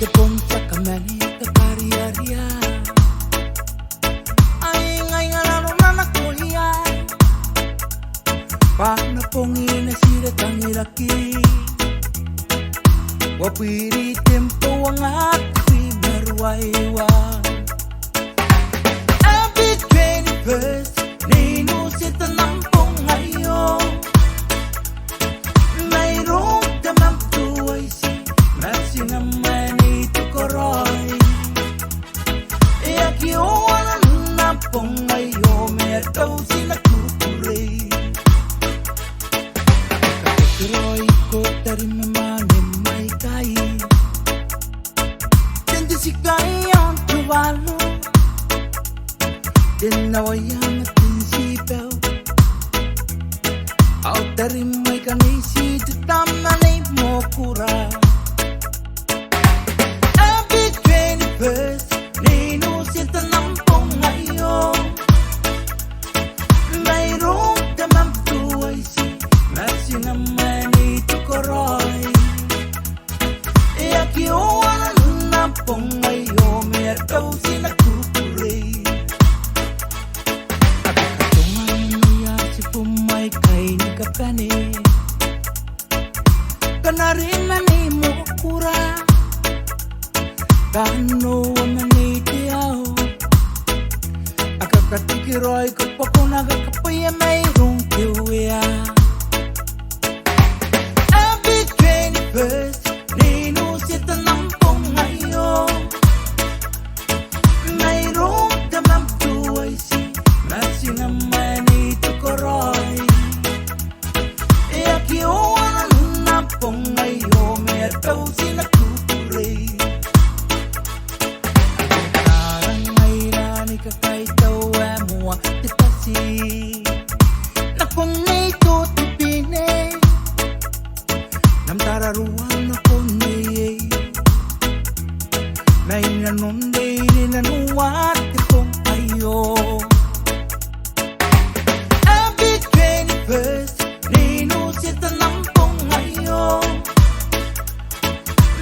te pom sa kamani te pariaria ai ngai ngalano nana kulia pa na pongi na sira tangiraki wapiri tempo wangat si marwaiwa happy 21st nino sita nampong ngayon mayroong damang tuway si Matsi naman ito koroy Iakiwan na pong ngayon merdaw sinagtutuloy Kapituloy ko dari mamanin may kain Tindi si kayang tuwalo Dinawayan natin si Bel Out dari may kanisi Tutamanay mo kura Happy 21st Nino sinta nampong ngayon Mayroong damang tuway si Matsi naman ito koroy Iakiwan na pong ngayon merdaw sinagtutuloy At katungan niya si Pumay kay ni Kapkani Kanarin na ni mo kura Kano manitiyaw Akakatikiroy ko pa kung nagakapaya mayroong tiwaya Happy 21st Nino sita nampong ngayon Mayroong damang tuway si Matsi naman ito koroy Iakiwan na pong ngayon merdaw sinagtutuloy Kakay tawa mo tipasi na kung ito tipine namtararuan ako niye na inanunday ninanuwat itong ayo Happy 21st Nino sita nampong ngayon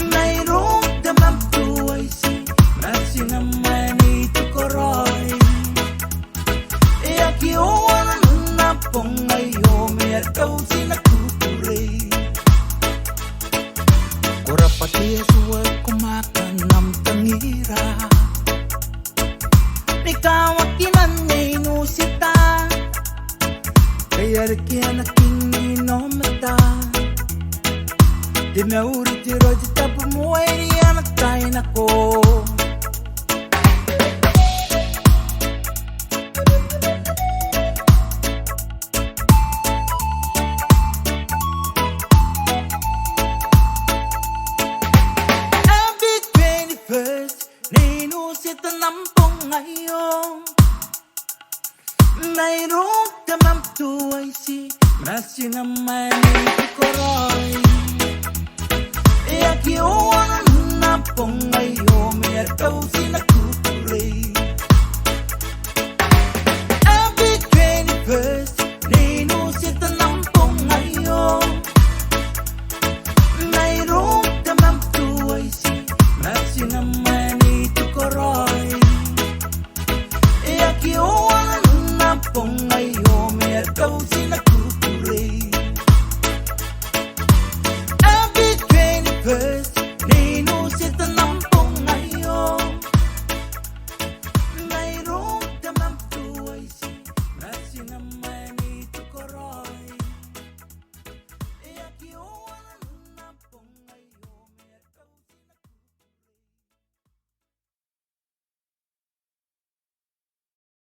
mayroong damang tuway si Matsi naman ito koroy Iakiwan na pong ngayon merdaw sinagtutuloy Kura pati suwag kumakan ng tangira Nikawak kinan Nino sita Kaya rikian aking ninomata Di maurit di roy di tapo mo ay riyan at tayo nako Happy 21st Nino sita nampong ngayon Mayroong damang tuway si Matsi naman ito koroy Iakiwan na pong ngayon merdaw sinag